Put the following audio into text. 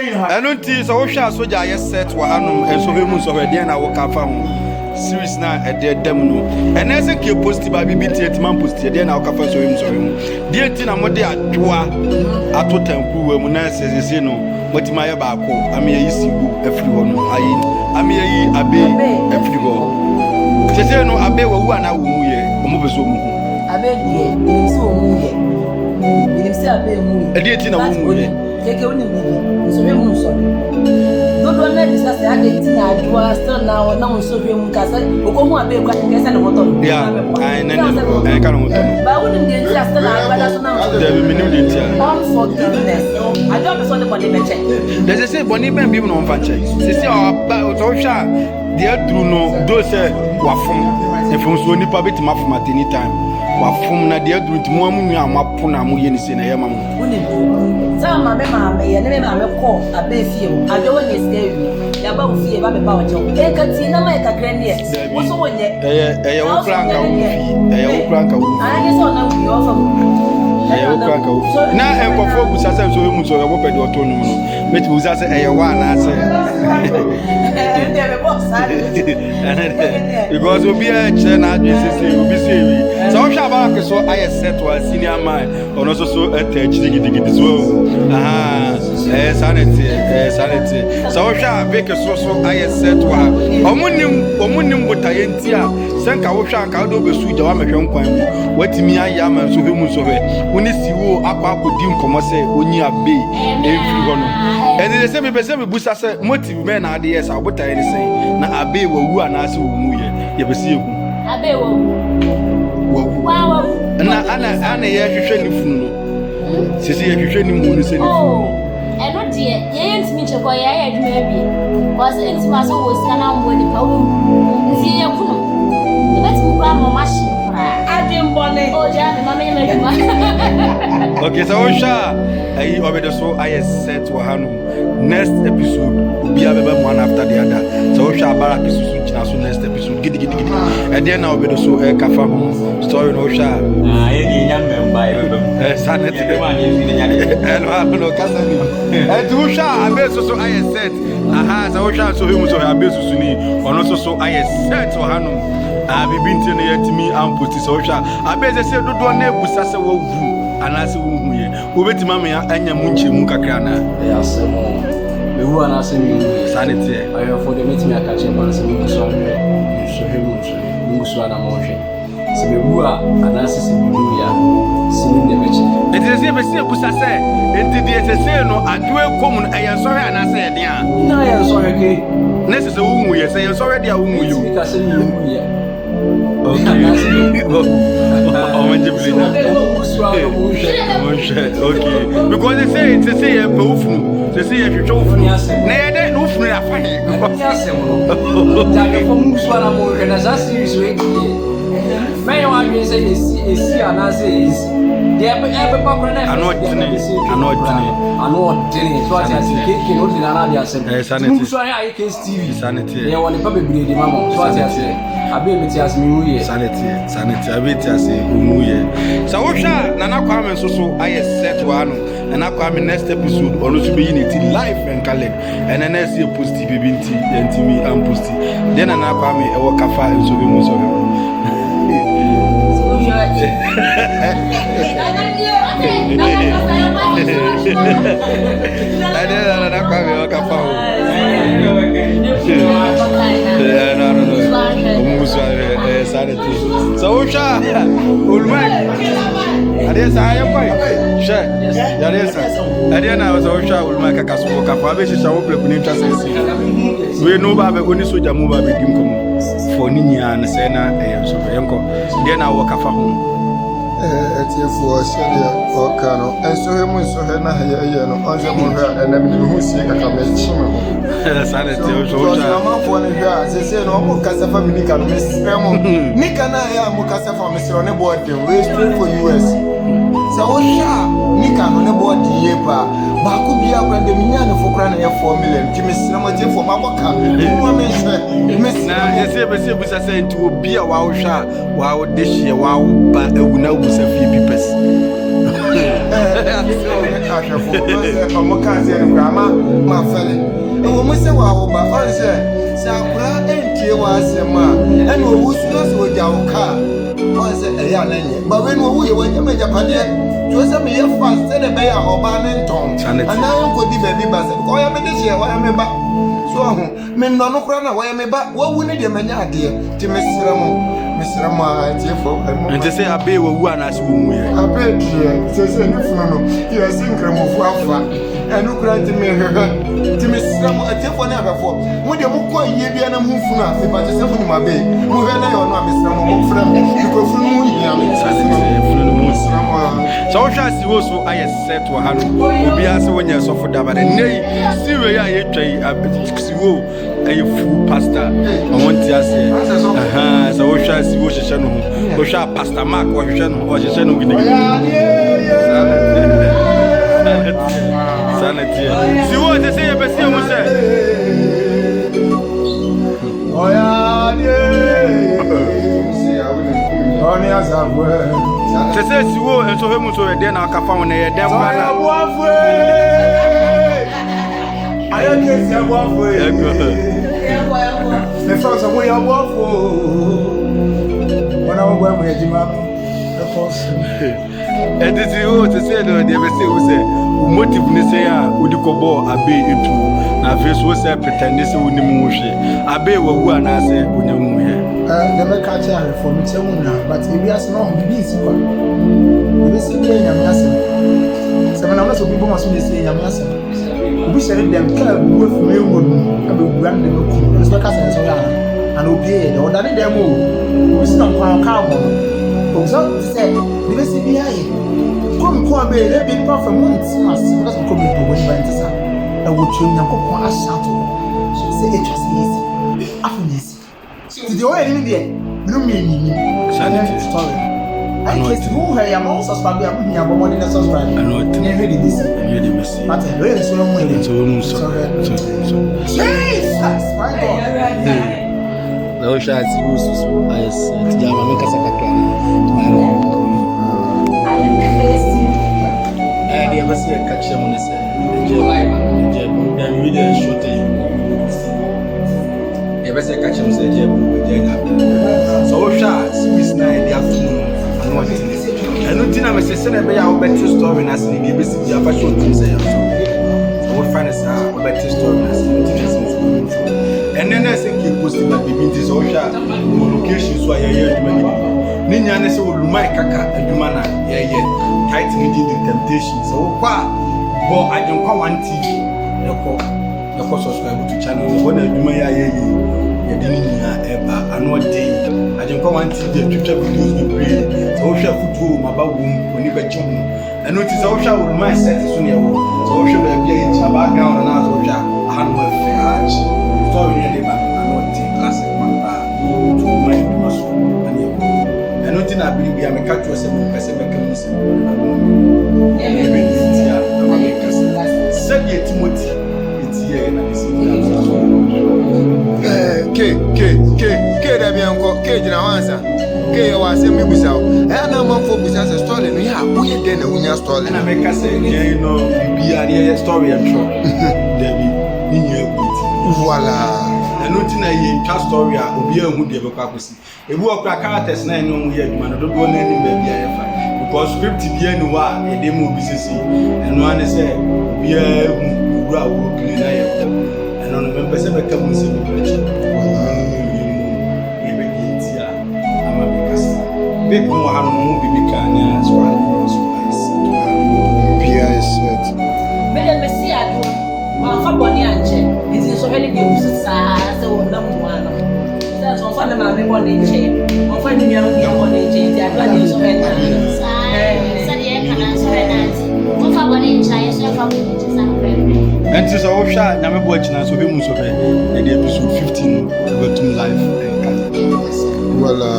I don't think so. Shall soldier yes set wa anum Nsohwe mu Nsohwe dey na wo ka fa ho series na e dey dem no and as ke post ba BBT etman post dey na wo ka fa Nsohwe mu dey ti na mo dey adwoa atotanku wa mu na sesese no motima ye ba ko ame yi sibu afiri ho no ayi ame yi abe afiri ho sese no abe wa wu ana wo mu ye mo beso mu abe die ni so mu ye ni se abe mu e dey ti na wo mu ye keke woni mu Nsohwe mu so dodo na bisa se ade ti na adwa still na Nsohwe mu kasa okomu abe kwa kesa ne moto yeah I ka no moto ba woni de ti still na agba so na there be minim de ti unforgiveness I don't be so the body me check there's say boni ben bi no mfa check say o to hwa de adru no do say wafom efom so nipa betima fom at any time wafom na de adru ti mo amu amapo na mo ye ni se na ye ma mo sama mama ye ne mama ko abe fie o ade woni stay ya ba fie ba me ba ojo e ka ti na mai ka grandie wo so wonye wo franka wo fie wo franka wo ani so na wo yo fam wo franka wo na enkofo busa se Nsohwe mu Nsohwe wo pede oto no meti busa se wa na se because obi e che na adwe sese obi se wi so hwa ba ke so aye set wa senior man ono so attach digidi so sanity so hwa be ke so aye set wa omunim botaye ntia senka wo hwa ka do be suja wa mehwe nkwan mu watimi aye ama Nsohwe mu Nsohwe woni siwo akwa akodi nkomo se onyi abe every hono ene se me be se me busa se motive me na ade yes abotaye ni sen na abe wo wu anase wo mu ye be se ehu abe wo wow ana ye hwehwe ni funu no sisi ye hwehwe ni mu no se ni funu eno de ye ntimi chekwa ye ya adwuma bi was ntimi aso wo sika na mbo ni pa wo nsi ye kuno e beti kwa mo mashi ade mbone o ja me mama ye madwuma okay so osha ayi obedo so I set wa hanu next episode obi abeba one after the other so osha bara kisusu china so next episode gidi and then now obedo so kafa ho story no osha ye ni nyam mba e sanity e ma ni ni nyane no kasani tu osha abeso so I set so osha so hemu so abeso so ni ono so I set wa hanu bibinti ne yetimi amputi so osha abeze se dodo na ebusa se wo vu anase wo huye obetima me anya munchemu kakra na ya semo me hu anase me sanity ayo for the meeting akache man se me so Nsohwe mu so na mo hwe se me hu anase se me ya se me meche etese be se busa se entidi etese no adwe komun Nsohwe anase e dia na Nsohwe ke nese se wo huye se Nsohwe dia wo huye mi ka se me hu ya okay because they say you pufunu they say you chofunu na ye de ufunu ya fahe take for musu ana mo na za series we me yo adwe say esi ana say esi de ebe pa na anodini so ati keke no di na dia sem musu ana AY3CASE TV sanity ye woni pa bebre di mama so ati abe meti as mi huye sanity abe ti as umuye so wo hwa na na kwa me so I set wa no na kwa me next episode ono so be unity live and calendar and then next post bibi nti ntimi am post then na kwa me e wo kafa Nsohwe mu Nsohwe so usha ulman adesa ayakoi she yadesa adena so usha ulman ka kasuko ka fa be shisha wo pleku ni twasesi we no ba be oni soja mu ba be dim komo for ni nya na se na so yenko de na wo kafa ho etiefo shelia okano Nsohwe mu Nsohwe na ye no onje mo hwa enam ni hu sie kaka me chime ho sanity o na mafo ne hwa sese no mo kasa family ka no mesremo nika na ya mo kasa fa mesro ne board we straight for US so o sha nika no ne board ye pa ba ku bia kwa de minya ne fokra na ye 4 million ti mesremo je fo maboka mo me hwe na yese be se busa se nti obi a wa wo hwa wa wo de hye wa wo ba eguna busa fi pipes ọmọ káàsì ẹni kura máa fẹ́lẹ̀ ẹwọ mú sẹ́wọ̀ àwọ̀bà ọ̀rẹ́ sẹ́ sàkúrá ẹ̀ǹtìẹ́ wà á sẹ́ máa ẹni òwú súná sí ọjà ọ̀ká ọ̀rẹ́ sẹ́ ẹ̀yà lẹ́yìn bàbá ẹni òwú yẹ wọ́n jẹ́ mẹ́jà pàdé tí ó sẹ́ mi yẹ fà sẹ́dẹ̀ bẹ́yà ọba ní ntọ̀n anáyẹ̀ ń kò di bẹ̀bí bá sẹ́ ọ̀yà mi dé ṣe ọ̀yà mi bá so ọ̀hún mi nọ no kura náà ọ̀yà mi bá wọ́n wú ní deɛ mẹ́nyà adìẹ tí mi sẹ́rẹ̀ mu àti ẹ̀fọ́ ẹ̀mọ́. Nti sẹ́ abẹ́ wọ wú ànáṣe wọ mu yẹ. Abẹ́ tiẹ̀ sẹ́sẹ́ ní funu no yẹ sí nkìrìmọ̀fọ́ afa ẹnu kura ti mi hẹhẹ ti mi sẹ́rẹ̀ mu àti ẹ̀fọ́ ní abẹ́fọ́ mo deɛ mo kọ́ iye bi ẹna mo funu a ìbá ti sẹ́fún ni mo abẹ́ mo hẹ́ náà yẹ ọ̀nà àmì sẹ́rẹ̀ mu mo fẹ́rẹ̀ mu ìkọ̀ funu mu yìí àmì sẹ́rẹ̀ mu. Sọ wọ́n hwẹ́ àsìwò so ayẹ sẹ́t wọ ha no obi ase wọ́n yẹ sọ́fọ́ daba dẹ̀ nne yi siwe yẹ ayẹ twẹ́ yi siwo ayẹ fu pasta àwọn ti ase sọ wọ́n hwẹ́ àsìwò hyehyẹ no ho wọ́n hwẹ́ pasta mark wọ́n hyehyẹ no ho hyehyẹ no gidigidi sanity siwo ti sẹ yẹ bẹ si ẹ mu sẹ. Sese siwo Nsohwe mu so yɛ den na aka fa wɔn yɛ den kwa na. AY3CASE aboafo. Ne fa so mo yɛ aboafo. Wana wo gba mo yɛ jima. Edisi wo sese no de be se wo se motive ne se a odi kɔbɔ abe etu na fe so se pretend se wo ni mu hwe abe wo wu ana se onya mu yɛ. The make a for me tell you now, but if you ask no, be easy one. If you see me, I'm asking. Seven hours of people must be saying, I'm asking. We said them, come with me, I will grant them a cool. It's like I said, and obey the order them all. We stop our cow. So said, the see me. Come, be a bit perfect months, must come into when by this. I would train your cook on a shuttle. Say it was easy. After this. The way in there, no meaning. Sanity story. I guess who I am also subscribing. I'm here, but more than a subscribe. I know it. Never did this. Never did this. But I really so much. So, Jesus, my God. Na osha asibu susu ayes tijama meka sakatwana. Dia basi kachi munese. Je buda video shote. Best catch him say so shot Swiss night the afternoon and what it is. And no dinner message send be our better story na sin be best ya fa show things say so what find us our better story na sin and then I say keep posting that baby this so shot location so ya duma ni nya na say olumai kaka aduma na ya tight needing the temptation so kwa bo ajenkwa wanti yako subscribe to channel when aduma ya yedinina eba anode ajenkwa wanti the Twitter videos we play so hwe football mabawum oni bechom eno ti so hwe wo my set so ne wo so hwe ba bia yi background na so hwe ahanwa fe ach story ne de ba anode classic mamba to my maso ani wo eno ti na biri bia me ka to se mo pese me kam se ebe ti ya na me ka se said Timothy etiye na isi ke da bian ko ke jina wansa ke wa se mi busa o na man fo busa se story no ya wo ye den na unya story na me ka se ye no bia ye story am sure David ni ye kuti voilà eno ti na ye twa story a obi ahu de be kwa kosi ebu okra characters na eno mu ye adwuma no do do na ni ba bia ye fa because script bia ni wa ye dem obi sisi eno ane se bia hu wura wo kile na ye eno no me pese be ka mu se bi preach big more how no be can so PS me dem see ado ma fa boni anche iti so heli bi usa se wona mu ano se so fa na ma me boni nche mo fa ni ya boni nche ti aka ni so heli sa ye kana so heli mo fa boni nche so fa boni nche sa no and so wo hwa nyame bo agina so be mu so be e dey episode 15 go to live and voilà